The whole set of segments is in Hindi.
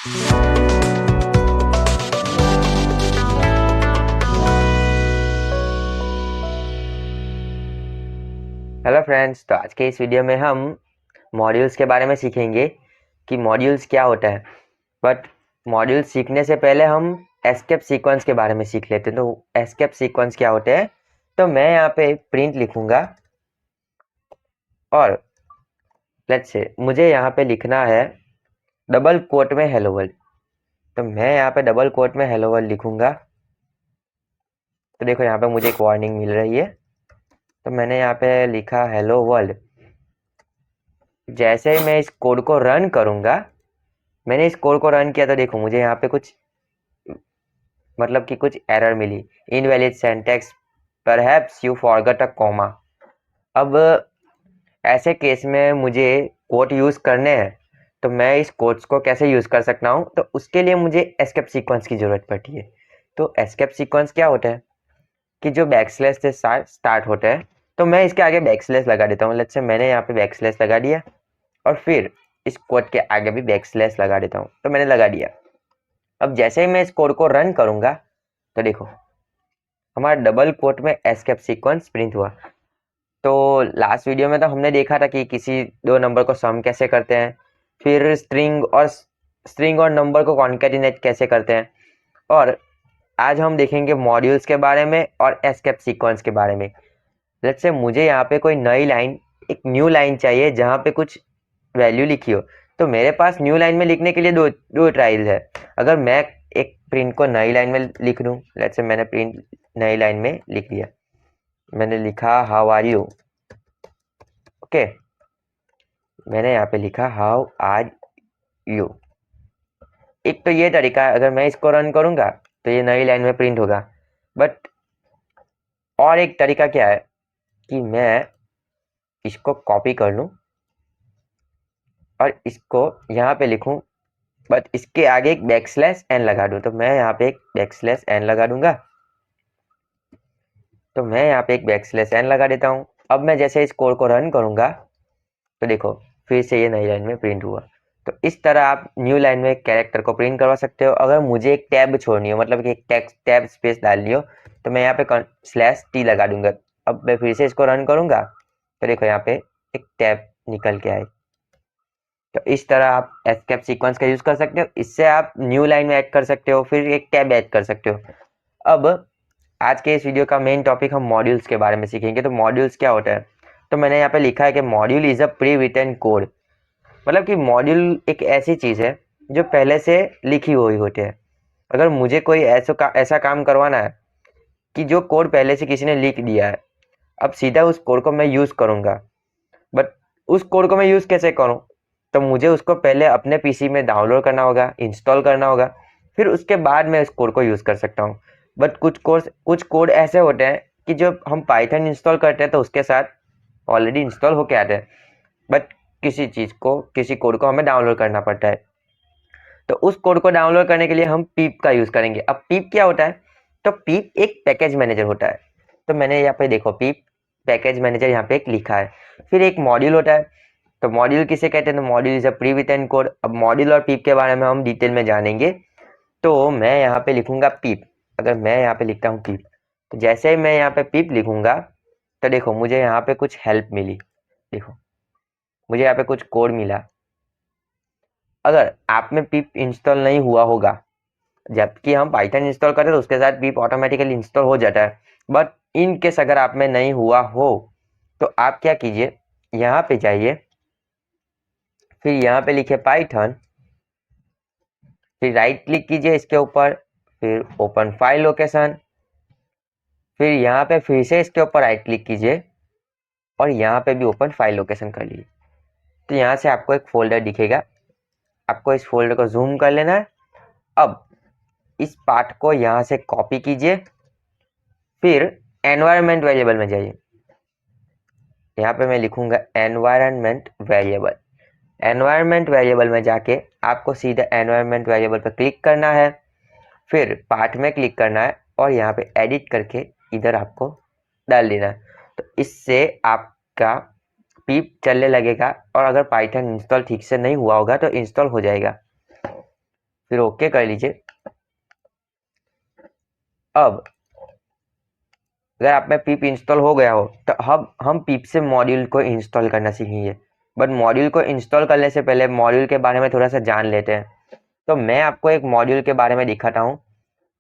हेलो फ्रेंड्स, तो आज के इस वीडियो में हम मॉड्यूल्स के बारे में सीखेंगे कि मॉड्यूल्स क्या होता है। बट मॉड्यूल्स सीखने से पहले हम एस्केप सीक्वेंस के बारे में सीख लेते हैं। तो एस्केप सीक्वेंस क्या होते हैं, तो मैं यहाँ पे प्रिंट लिखूंगा और लेट्स से मुझे यहाँ पे लिखना है डबल कोट में हेलो वर्ल्ड। तो मैं यहाँ पे डबल कोट में हेलो वर्ल्ड लिखूंगा। तो देखो यहाँ पे मुझे एक वार्निंग मिल रही है। तो मैंने यहाँ पे लिखा हेलो वर्ल्ड। जैसे ही मैं इस कोड को रन करूंगा, मैंने इस कोड को रन किया तो देखो मुझे यहाँ पे कुछ मतलब कि कुछ एरर मिली, invalid syntax, perhaps you forgot a comma. अब ऐसे केस में मुझे कोड यूज करने हैं, तो मैं इस कोड्स को कैसे यूज कर सकता हूँ, तो उसके लिए मुझे एस्केप सीक्वेंस की जरूरत पड़ती है। तो एस्केप सीक्वेंस क्या होता है कि जो बैकस्लैश से स्टार्ट होता है, तो मैं इसके आगे बैकस्लैश लगा देता हूँ। लेट्स से मैंने यहाँ पे बैकस्लैश लगा दिया और फिर इस कोड के आगे भी बैकस्लैश लगा देता हूँ। तो मैंने लगा दिया। अब जैसे ही मैं इस कोड को रन करूंगा तो देखो हमारा डबल कोट में एस्केप सीक्वेंस प्रिंट हुआ। तो लास्ट वीडियो में तो हमने देखा था कि किसी दो नंबर को सम कैसे करते हैं, फिर स्ट्रिंग और नंबर को कॉन्कैटिनेट कैसे करते हैं। और आज हम देखेंगे मॉड्यूल्स के बारे में और एस्केप सीक्वेंस के बारे में। लेट्स से मुझे यहाँ पे कोई नई लाइन, एक न्यू लाइन चाहिए जहाँ पे कुछ वैल्यू लिखी हो। तो मेरे पास न्यू लाइन में लिखने के लिए दो ट्रायल्स है। अगर मैं एक प्रिंट को नई लाइन में लिख दूँ, लेट्स से मैंने प्रिंट नई लाइन में लिख दिया, मैंने लिखा हाउ आर यू। ओके, मैंने यहाँ पे लिखा हाउ आर यू। एक तो ये तरीका है, अगर मैं इसको रन करूंगा तो ये नई लाइन में प्रिंट होगा। बट और एक तरीका क्या है कि मैं इसको कॉपी कर लूं और इसको यहाँ पे लिखूं, बट इसके आगे एक बैकस्लैश एन लगा दूं। तो मैं यहाँ पे एक बैकस्लैश एन लगा दूंगा। तो मैं यहाँ पे एक बैकस्लैश एन लगा देता हूँ। अब मैं जैसे इस कोड को रन करूंगा तो देखो फिर से ये नई लाइन में प्रिंट हुआ। तो इस तरह आप न्यू लाइन में एक कैरेक्टर को प्रिंट करवा सकते हो। अगर मुझे एक टैब छोड़नी हो, मतलब कि एक टेक्स्ट टैब स्पेस डालनी हो, तो मैं यहाँ पे स्लैश टी लगा दूंगा। अब मैं फिर से इसको रन करूंगा तो देखो यहाँ पे एक टैब निकल के आए। तो इस तरह आप एस्केप सीक्वेंस का यूज कर सकते हो। इससे आप न्यू लाइन में ऐड कर सकते हो, फिर एक टैब ऐड कर सकते हो। अब आज के इस वीडियो का मेन टॉपिक हम मॉड्यूल्स के बारे में सीखेंगे। तो मॉड्यूल्स क्या होता है, तो मैंने यहाँ पे लिखा है कि module is a pre written code. मतलब कि मॉड्यूल एक ऐसी चीज है जो पहले से लिखी हुई होती है। अगर मुझे कोई ऐसा काम करवाना है कि जो कोड पहले से किसी ने लिख दिया है, अब सीधा उस कोड को मैं यूज करूंगा। बट उस कोड को मैं यूज कैसे करूं, तो मुझे उसको पहले अपने पीसी में डाउनलोड करना होगा, इंस्टॉल करना होगा, फिर उसके बाद मैं उस कोड को यूज कर सकता हूँ। बट कुछ कोड ऐसे होते हैं कि जो हम पाइथन इंस्टॉल करते हैं तो उसके साथ ऑलरेडी इंस्टॉल होके आते हैं। बट किसी कोड को हमें डाउनलोड करना पड़ता है। तो उस कोड को डाउनलोड करने के लिए हम पीप का यूज करेंगे। अब पीप क्या होता है, तो पीप एक पैकेज मैनेजर होता है। तो मैंने यहाँ पे देखो पीप पैकेज मैनेजर यहाँ पे एक लिखा है। फिर एक मॉड्यूल होता है। तो मॉड्यूल किसे कहते हैं, तो module is a pre written code. अब मॉड्यूल और पीप के बारे में हम डिटेल में जानेंगे। तो मैं यहाँ पे लिखूंगा पीप। अगर मैं यहाँ पे लिखता हूँ पीप, तो जैसे ही मैं यहाँ पे पीप लिखूंगा तो देखो मुझे यहाँ पे कुछ हेल्प मिली। देखो मुझे यहाँ पे कुछ कोड मिला। अगर आप में पीप इंस्टॉल नहीं हुआ होगा, जबकि हम पाइथन इंस्टॉल करते हैं तो उसके साथ पीप ऑटोमेटिकली इंस्टॉल हो जाता है। बट इन केस अगर आप में नहीं हुआ हो तो आप क्या कीजिए, यहाँ पे जाइए, फिर यहाँ पे लिखे पाइथन, फिर राइट क्लिक कीजिए इसके ऊपर, फिर ओपन फाइल लोकेशन, फिर यहाँ पे फिर से इसके ऊपर राइट क्लिक कीजिए और यहाँ पे भी ओपन फाइल लोकेशन कर लीजिए। तो यहाँ से आपको एक फोल्डर दिखेगा। आपको इस फोल्डर को जूम कर लेना है। अब इस पार्ट को यहाँ से कॉपी कीजिए, फिर एनवायरनमेंट वेरिएबल में जाइए। यहाँ पे मैं लिखूंगा एनवायरनमेंट वेरिएबल। एनवायरनमेंट वेरिएबल में जाके आपको सीधा एनवायरनमेंट वेरिएबल पर क्लिक करना है, फिर पार्ट में क्लिक करना है और यहाँ पे एडिट करके इधर आपको डाल देना है। तो इससे आपका पीप चलने लगेगा और अगर पाइथन इंस्टॉल ठीक से नहीं हुआ होगा तो इंस्टॉल हो जाएगा। फिर ओके कर लीजिए। अब अगर आप में पिप इंस्टॉल हो गया हो तो हम पिप से मॉड्यूल को इंस्टॉल करना सीखेंगे। बट मॉड्यूल को इंस्टॉल करने से पहले मॉड्यूल के बारे में थोड़ा सा जान लेते हैं। तो मैं आपको एक मॉड्यूल के बारे में दिखाता हूँ।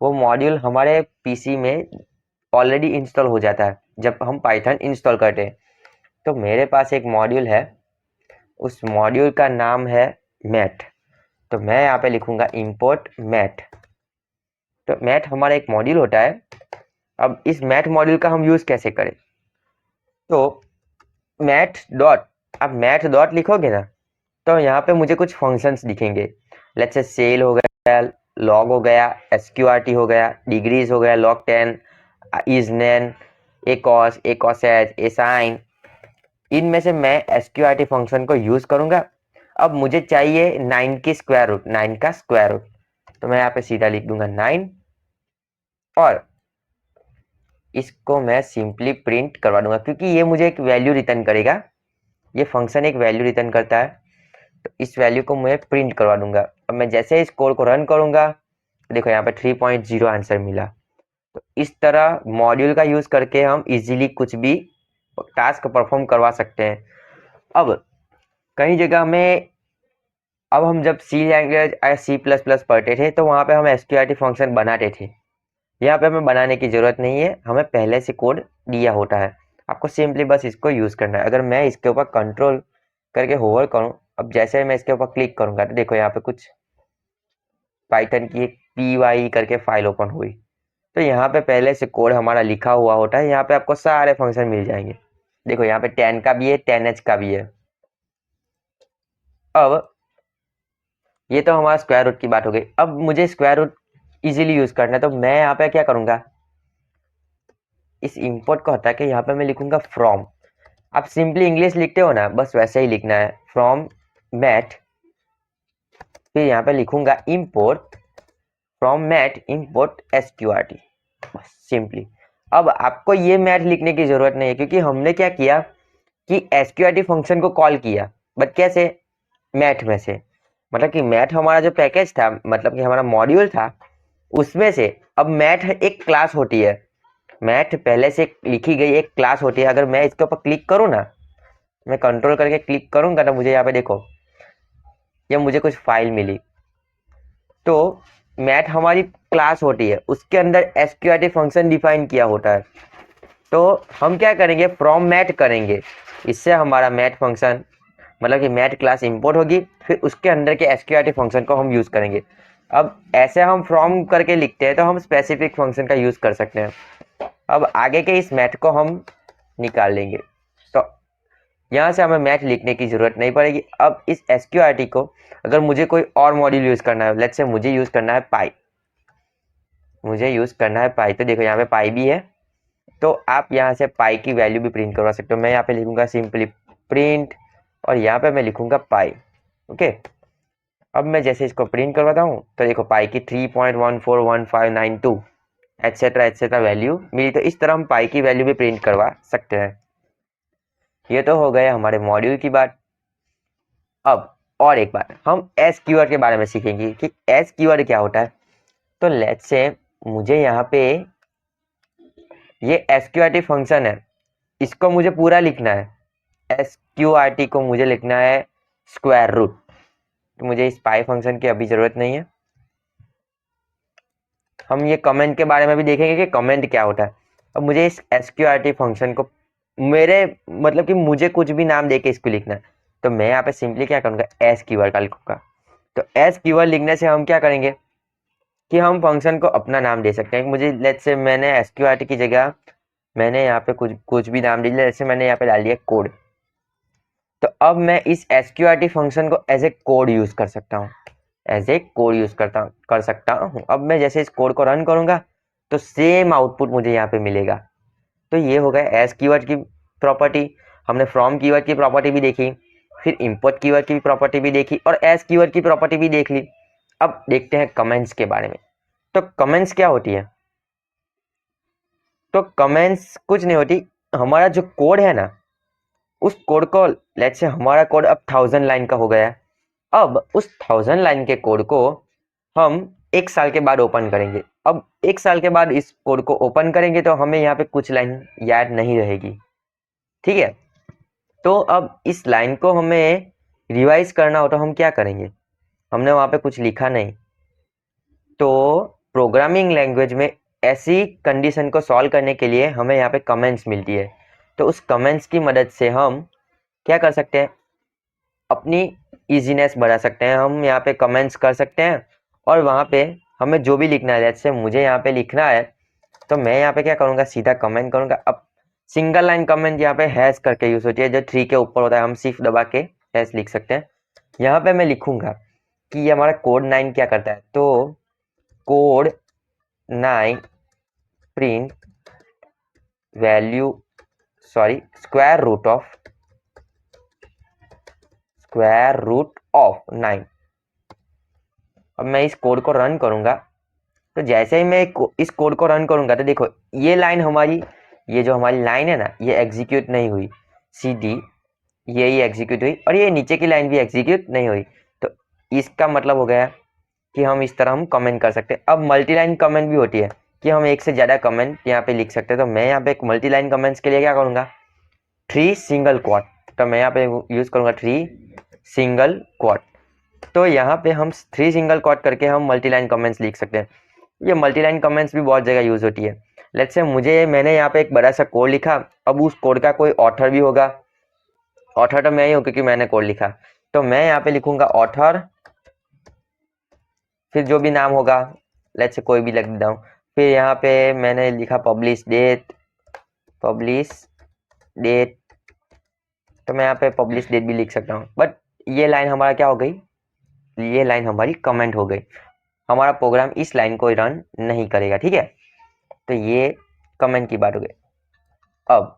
वो मॉड्यूल हमारे पीसी में ऑलरेडी इंस्टॉल हो जाता है जब हम पाइथन इंस्टॉल करते हैं। तो मेरे पास एक मॉड्यूल है, उस मॉड्यूल का नाम है मैट। तो मैं यहाँ पे लिखूंगा इंपोर्ट मैट। तो मैट हमारा एक मॉड्यूल होता है। अब इस मैट मॉड्यूल का हम यूज कैसे करें? तो मैट डॉट, आप मैट डॉट लिखोगे ना तो यहाँ पे मुझे कुछ फंक्शंस दिखेंगे। लेट्स से सेल हो गया, लॉग हो गया, एसक्यूआरटी हो गया, डिग्रीज हो गया, लॉग 10, इजनेन, एकोस, एकोसेज, एसाइन। इनमें से मैं एसक्यूआरटी फंक्शन को यूज करूंगा। अब मुझे चाहिए 9 की स्क्वायर रूट, 9 का स्क्वायर रूट। तो मैं यहाँ पे सीधा लिख दूंगा 9 और इसको मैं सिंपली प्रिंट करवा दूंगा क्योंकि ये मुझे एक वैल्यू रिटर्न करेगा। ये फंक्शन एक वैल्यू रिटर्न करता है, तो इस वैल्यू को मैं प्रिंट करवा दूंगा। अब मैं जैसे इस कोड को रन करूंगा तो देखो यहाँ पे 3.0 आंसर मिला। तो इस तरह मॉड्यूल का यूज करके हम इजीली कुछ भी टास्क परफॉर्म करवा सकते हैं। अब कई जगह में, अब हम जब सी लैंग्वेज या C++ पढ़ते थे तो वहाँ पे हम एसक्यूआरटी फंक्शन बनाते थे। यहाँ पे हमें बनाने की जरूरत नहीं है, हमें पहले से कोड दिया होता है। आपको सिंपली बस इसको यूज करना है। अगर मैं इसके ऊपर कंट्रोल करके होवर करूँ, अब जैसे मैं इसके ऊपर क्लिक करूंगा तो देखो यहाँ पे कुछ पाइथन की एक py करके फाइल ओपन हुई। तो यहाँ पे पहले से कोड हमारा लिखा हुआ होता है। यहाँ पे आपको सारे फंक्शन मिल जाएंगे। देखो यहाँ पे 10 का भी है, 10h का भी है। अब ये तो हमारा स्क्वायर रूट की बात हो गई। अब मुझे स्क्वायर रूट इजीली यूज करना है तो मैं यहाँ पे क्या करूंगा, इस इंपोर्ट को हटा के यहाँ पे मैं लिखूंगा फ्रॉम। आप सिंपली इंग्लिश लिखते हो ना, बस वैसे ही लिखना है, फ्रॉम मैट। फिर यहाँ पे लिखूंगा import from math import SQRT, बस सिंपली। अब आपको ये मैट लिखने की जरूरत नहीं है क्योंकि हमने क्या किया कि एसक्यूआरटी फंक्शन को कॉल किया, बट कैसे? मैट में से। मतलब कि मैट हमारा जो पैकेज था, मतलब कि हमारा मॉड्यूल था, उसमें से अब मैट एक क्लास होती है। मैथ पहले से लिखी गई एक क्लास होती है। अगर मैं इसके ऊपर क्लिक करूँ ना, मैं कंट्रोल करके क्लिक करूंगा तो मुझे यहाँ पे देखो ये मुझे कुछ फाइल मिली। तो मैथ हमारी क्लास होती है, उसके अंदर एसक्यूआरटी फंक्शन डिफाइन किया होता है। तो हम क्या करेंगे, फ्रॉम मैथ करेंगे। इससे हमारा मैथ फंक्शन, मतलब कि मैथ क्लास इंपोर्ट होगी, फिर उसके अंदर के एसक्यूआरटी फंक्शन को हम यूज करेंगे। अब ऐसे हम फ्रॉम करके लिखते हैं तो हम स्पेसिफिक फंक्शन का यूज कर सकते हैं। अब आगे के इस मैथ को हम निकाल लेंगे, तो यहाँ से हमें मैथ लिखने की जरूरत नहीं पड़ेगी। अब इस एसक्यूआरटी को अगर मुझे कोई और मॉड्यूल यूज करना है, लेट्स से मुझे यूज करना है पाई, तो देखो यहाँ पे पाई भी है। तो आप यहाँ से पाई की वैल्यू भी प्रिंट करवा सकते हो। मैं यहाँ पे लिखूंगा सिंपली प्रिंट और यहाँ पे मैं लिखूंगा पाई। ओके, अब मैं जैसे इसको प्रिंट करवाता हूँ तो देखो पाई की 3.141592 एटसेट्रा वैल्यू मिली। तो इस तरह हम पाई की वैल्यू भी प्रिंट करवा सकते हैं। ये तो हो गया हमारे मॉड्यूल की बात। अब और एक बार हम एस कीवर्ड के बारे में सीखेंगे कि एस कीवर्ड क्या होता है। तो लेट्स से मुझे यहाँ पे ये एसक्यूआरटी फंक्शन है, इसको मुझे पूरा लिखना है। एसक्यूआरटी को मुझे लिखना है स्क्वायर रूट। तो मुझे इस पाई फंक्शन की अभी जरूरत नहीं है। हम ये कमेंट के बारे में भी देखेंगे कि कमेंट क्या होता है। अब मुझे इस एसक्यूआरटी फंक्शन को मेरे, मतलब कि मुझे कुछ भी नाम देके इसको लिखना है। तो मैं यहाँ पे सिंपली क्या करूँगा, एस कीवर्ड का लिखूंगा। तो एस कीवर्ड लिखने से हम क्या करेंगे कि हम फंक्शन को अपना नाम दे सकते हैं। मुझे लेट्स से मैंने एसक्यूआरटी की जगह मैंने यहाँ पे कुछ भी नाम दे दिया, जैसे मैंने यहाँ पे डाल दिया कोड। तो अब मैं इस एसक्यूआरटी फंक्शन को एज ए कोड यूज कर सकता हूँ, कर सकता हूँ। अब मैं जैसे इस कोड को रन करूंगा तो सेम आउटपुट मुझे यहाँ पे मिलेगा। तो ये हो गया एस कीवर्ड की प्रॉपर्टी। हमने फ्रॉम कीवर्ड की प्रॉपर्टी भी देखी, फिर इंपोर्ट कीवर्ड की प्रॉपर्टी भी देखी और एस कीवर्ड की प्रॉपर्टी भी देख ली। अब देखते हैं कमेंट्स के बारे में। तो कमेंट्स क्या होती है? तो कमेंट्स कुछ नहीं होती, हमारा जो कोड है ना, उस कोड को, लेट्स से हमारा कोड अब 1000 लाइन का हो गया है। अब उस 1000 लाइन के कोड को हम 1 साल के बाद ओपन करेंगे। अब 1 साल के बाद इस कोड को ओपन करेंगे तो हमें यहाँ पे कुछ लाइन याद नहीं रहेगी, ठीक है। तो अब इस लाइन को हमें रिवाइज करना हो तो हम क्या करेंगे, हमने वहाँ पे कुछ लिखा नहीं, तो प्रोग्रामिंग लैंग्वेज में ऐसी कंडीशन को सॉल्व करने के लिए हमें यहाँ पे कमेंट्स मिलती है। तो उस कमेंट्स की मदद से हम क्या कर सकते हैं, अपनी इजीनेस बढ़ा सकते हैं। हम यहाँ पे कमेंट्स कर सकते हैं और वहाँ पे हमें जो भी लिखना है, जैसे मुझे यहाँ पे लिखना है तो मैं यहाँ पे क्या करूँगा, सीधा कमेंट करूँगा। अब सिंगल लाइन कमेंट यहाँ पे हैश करके यूज होती है, जो 3 के ऊपर होता है, हम सिर्फ दबा के हैश लिख सकते हैं। यहाँ पे मैं लिखूंगा कि ये हमारा कोड 9 क्या करता है, तो code 9 print value square root of 9। अब मैं इस कोड को रन करूंगा, तो जैसे ही मैं इस कोड को रन करूंगा तो देखो ये लाइन हमारी, ये जो हमारी लाइन है ना, ये एग्जीक्यूट नहीं हुई, सीधी यही एग्जीक्यूट हुई और ये नीचे की लाइन भी एग्जीक्यूट नहीं हुई। तो इसका मतलब हो गया कि हम इस तरह हम कमेंट कर सकते हैं। अब मल्टी लाइन कमेंट भी होती है कि हम एक से ज़्यादा कमेंट यहाँ पे लिख सकते हैं। तो मैं यहाँ पे एक मल्टी लाइन कमेंट्स के लिए क्या करूँगा, 3 सिंगल क्वोट। तो मैं यहाँ पे यूज़ करूँगा 3 सिंगल क्वोट। तो यहाँ पे हम 3 सिंगल क्वोट करके हम मल्टी लाइन कमेंट्स लिख सकते हैं। ये मल्टी लाइन कमेंट्स भी बहुत जगह यूज़ होती है। लेट्स से मैंने यहाँ पे एक बड़ा सा कोड लिखा, अब उस कोड का कोई ऑथर भी होगा, ऑथर तो मैं ही हूँ क्योंकि मैंने कोड लिखा। तो मैं यहाँ पे लिखूंगा ऑथर, फिर जो भी नाम होगा, लेट्स से कोई भी लिख देता हूँ। फिर यहाँ पे मैंने लिखा पब्लिश डेट, तो मैं यहाँ पे पब्लिश डेट भी लिख सकता हूँ। बट ये लाइन हमारा क्या हो गई, ये लाइन हमारी कमेंट हो गई, हमारा प्रोग्राम इस लाइन को रन नहीं करेगा, ठीक है। तो ये कमेंट की बात हो गई। अब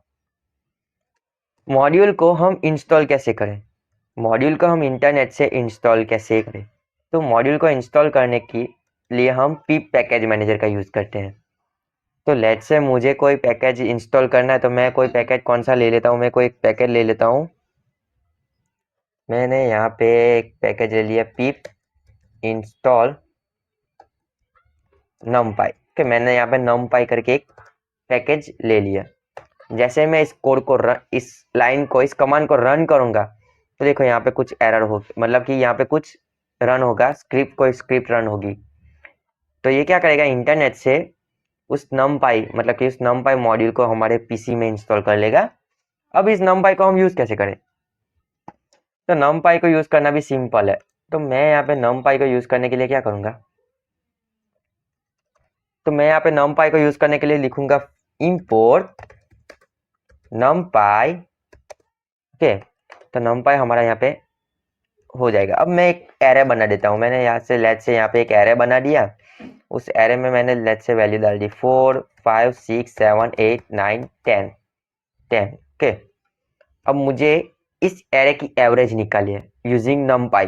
मॉड्यूल को हम इंस्टॉल कैसे करें, मॉड्यूल को हम इंटरनेट से इंस्टॉल कैसे करें। तो मॉड्यूल को इंस्टॉल करने के लिए हम पिप पैकेज मैनेजर का यूज़ करते हैं। तो लेट्स से मुझे कोई पैकेज इंस्टॉल करना है, तो मैं कोई पैकेज कौन सा ले लेता हूँ, मैं कोई पैकेज ले लेता हूँ। मैंने यहाँ पे एक पैकेज ले लिया, पिप इंस्टॉल numpy कि मैंने यहाँ पे numpy करके एक पैकेज ले लिया। जैसे मैं इस कोड को इस लाइन को, इस कमांड को रन करूंगा तो देखो यहाँ पे कुछ एरर हो, मतलब कि यहाँ पे कुछ रन होगा, स्क्रिप्ट रन होगी। तो ये क्या करेगा, इंटरनेट से उस numpy, मतलब कि उस numpy मॉड्यूल को हमारे पीसी में इंस्टॉल कर लेगा। अब इस numpy को हम यूज कैसे करें, तो numpy को यूज करना भी सिंपल है। तो मैं यहाँ पे numpy को यूज करने के लिए क्या करूंगा, तो मैं यहाँ पे numpy को यूज करने के लिए लिखूंगा import numpy, ओके। तो numpy हमारा यहाँ पे हो जाएगा। अब मैं एक एरे बना देता हूँ, मैंने यहाँ से लेट से यहाँ पे एक एरे बना दिया। उस एरे में मैंने लेट से वैल्यू डाल दी 4 5 6 7 8 9 10 10, ओके। अब मुझे इस एरे की एवरेज निकाली है यूजिंग numpy।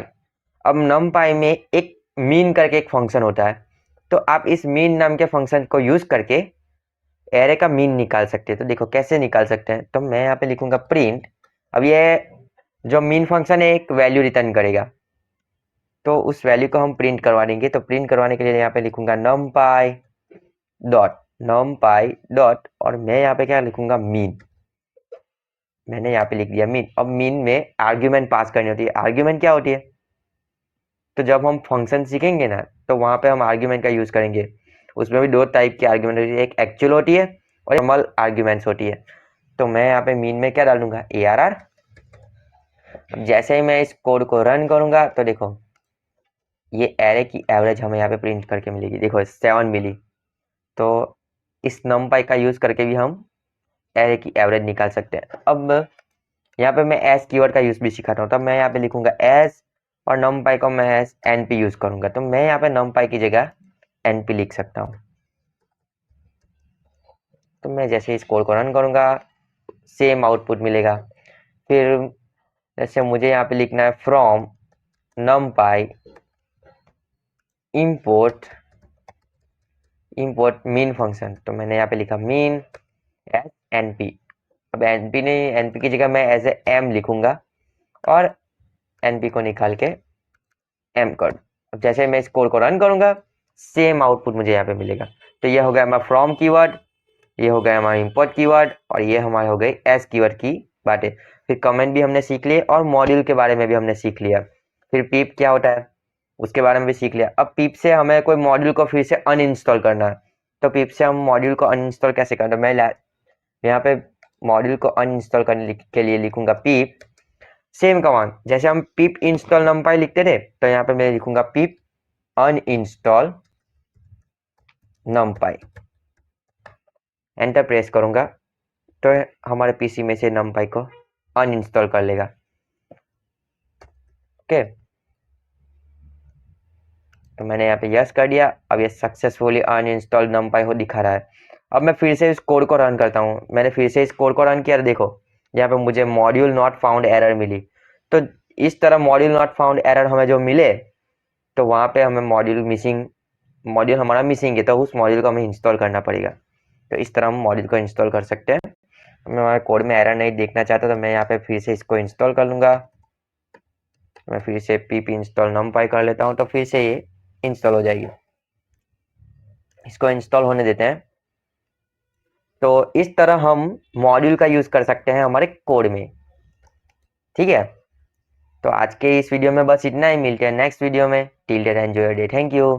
अब numpy में एक मीन करके एक फंक्शन होता है, तो आप इस मीन नाम के फंक्शन को यूज करके एरे का मीन निकाल सकते हैं। तो देखो कैसे निकाल सकते हैं, तो मैं यहाँ पे लिखूंगा प्रिंट। अब ये जो मीन फंक्शन है एक वैल्यू रिटर्न करेगा, तो उस वैल्यू को हम प्रिंट करवा देंगे। तो प्रिंट करवाने के लिए यहाँ पे लिखूंगा numpy डॉट और मैं यहाँ पे क्या लिखूंगा, मीन। मैंने यहाँ पे लिख दिया मीन। अब मीन में आर्ग्यूमेंट पास करनी होती है। आर्ग्यूमेंट क्या होती है, तो जब हम फंक्शन सीखेंगे ना तो वहाँ पे हम आर्ग्यूमेंट का यूज करेंगे। उसमें भी 2 टाइप की आर्ग्यूमेंट होती है, एक एक्चुअल होती है और नॉर्मल आर्ग्यूमेंट्स होती है। तो मैं यहाँ पे मीन में क्या डालूंगा, ARR। जैसे ही मैं इस कोड को रन करूंगा तो देखो ये एरे की एवरेज हमें यहाँ पे प्रिंट करके मिलेगी, देखो 7 मिली। तो इस numpy का यूज करके भी हम एरे की एवरेज निकाल सकते हैं। अब यहाँ पे मैं एस कीवर्ड का यूज भी सिखाता हूँ। तब मैं यहाँ पे लिखूंगा एस और numpy को मैं एस NP यूज करूंगा। तो मैं यहाँ पे numpy की जगह NP लिख सकता हूँ। तो मैं जैसे इस कोड को रन करूंगा सेम आउटपुट मिलेगा। फिर जैसे मुझे यहाँ पे लिखना है from numpy import mean function. तो मैंने यहाँ पे लिखा मीन एस NP। अब NP नहीं, NP की जगह मैं एज ए M लिखूंगा और NP को निकाल के M कर अब जैसे मैं इस कोड को रन करूंगा सेम आउटपुट मुझे यहाँ पे मिलेगा। तो ये हो गया हमारा फ्रॉम कीवर्ड, ये हो गया हमारा इंपोर्ट कीवर्ड, और ये हमारे हो गई एस कीवर्ड की बातें। फिर कमेंट भी हमने सीख लिए और मॉड्यूल के बारे में भी हमने सीख लिया। फिर पीप क्या होता है उसके बारे में भी सीख लिया। अब पीप से हमें कोई मॉड्यूल को फिर से अनइंस्टॉल करना है, तो पीप से हम मॉड्यूल को अनइंस्टॉल कैसे करना है, मैं यहाँ पे मॉड्यूल को अनइंस्टॉल करने के लिए लिखूंगा पीप सेम कमांड। जैसे हम pip इंस्टॉल numpy लिखते थे, तो यहाँ पे मैं लिखूंगा pip uninstall numpy, enter press करूंगा तो हमारे पीसी में से numpy को अनइंस्टॉल कर लेगा। ओके, तो मैंने यहाँ पे यस कर दिया। अब ये सक्सेसफुली अनइंस्टॉल numpy हो दिखा रहा है। अब मैं फिर से इस कोड को रन करता हूँ। मैंने फिर से इस कोड को रन किया, देखो यहाँ पे मुझे मॉड्यूल नॉट फाउंड एरर मिली। तो इस तरह मॉड्यूल नॉट फाउंड एरर हमें जो मिले, तो वहाँ पे हमें मॉड्यूल हमारा मिसिंग है, तो उस मॉड्यूल को हमें इंस्टॉल करना पड़ेगा। तो इस तरह हम मॉड्यूल को इंस्टॉल कर सकते हैं। मैं हमारे कोड में एरर नहीं देखना चाहता, तो मैं यहाँ पे फिर से इसको इंस्टॉल कर लूँगा। मैं फिर से pip इंस्टॉल numpy कर लेता हूँ, तो फिर से ये इंस्टॉल हो जाएगी। इसको इंस्टॉल होने देते हैं। तो इस तरह हम मॉड्यूल का यूज़ कर सकते हैं हमारे कोड में। ठीक है, तो आज के इस वीडियो में बस इतना ही। मिलते हैं नेक्स्ट वीडियो में। Till then enjoy your day. Thank you.